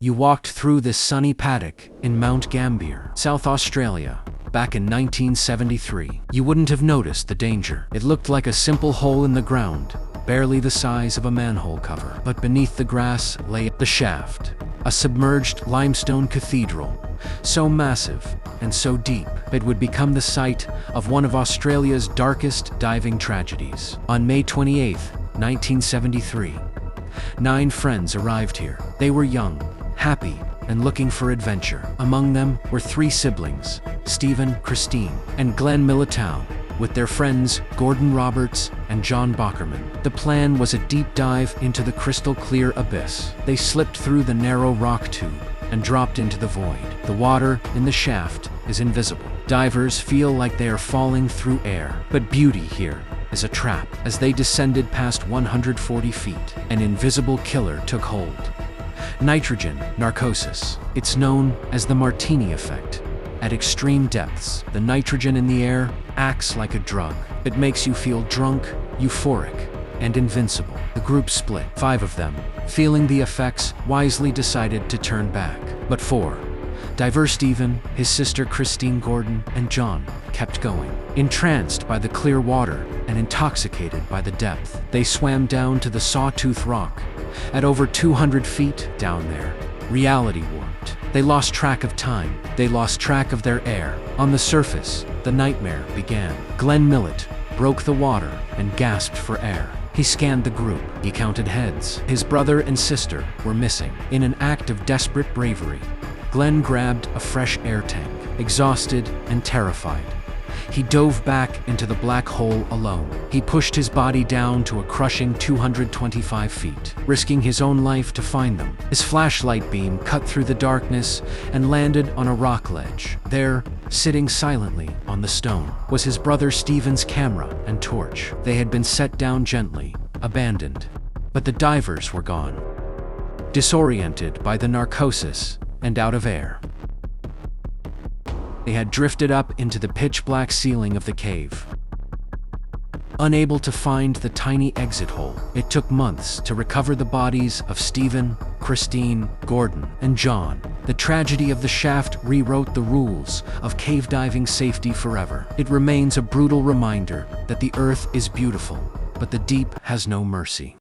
You walked through this sunny paddock in Mount Gambier, South Australia, back in 1973. You wouldn't have noticed the danger. It looked like a simple hole in the ground, barely the size of a manhole cover. But beneath the grass lay the shaft, a submerged limestone cathedral, so massive and so deep it would become the site of one of Australia's darkest diving tragedies. On May 28, 1973, 9 friends arrived here. They were young, happy, and looking for adventure. Among them were 3 siblings, Stephen, Christine, and Glenn Militow, with their friends Gordon Roberts and John Bockerman. The plan was a deep dive into the crystal-clear abyss. They slipped through the narrow rock tube and dropped into the void. The water in the shaft is invisible. Divers feel like they are falling through air. But beauty here is a trap. As they descended past 140 feet, an invisible killer took hold. Nitrogen narcosis. It's known as the Martini effect. At extreme depths, the nitrogen in the air acts like a drug. It makes you feel drunk, euphoric, and invincible. The group split. 5 of them, feeling the effects, wisely decided to turn back. But 4, diver Stephen, his sister Christine, Gordon, and John, kept going. Entranced by the clear water and intoxicated by the depth, they swam down to the Sawtooth Rock. At over 200 feet down there, reality warped. They lost track of time. They lost track of their air. On the surface, the nightmare began. Glenn Millet broke the water and gasped for air. He scanned the group. He counted heads. His brother and sister were missing. In an act of desperate bravery, Glenn grabbed a fresh air tank. Exhausted and terrified, he dove back into the black hole alone. He pushed his body down to a crushing 225 feet, risking his own life to find them. His flashlight beam cut through the darkness and landed on a rock ledge. There, sitting silently on the stone, was his brother Stephen's camera and torch. They had been set down gently, abandoned. But the divers were gone, disoriented by the narcosis and out of air. They had drifted up into the pitch-black ceiling of the cave, unable to find the tiny exit hole. It took months to recover the bodies of Stephen, Christine, Gordon, and John. The tragedy of the shaft rewrote the rules of cave diving safety forever. It remains a brutal reminder that the earth is beautiful, but the deep has no mercy.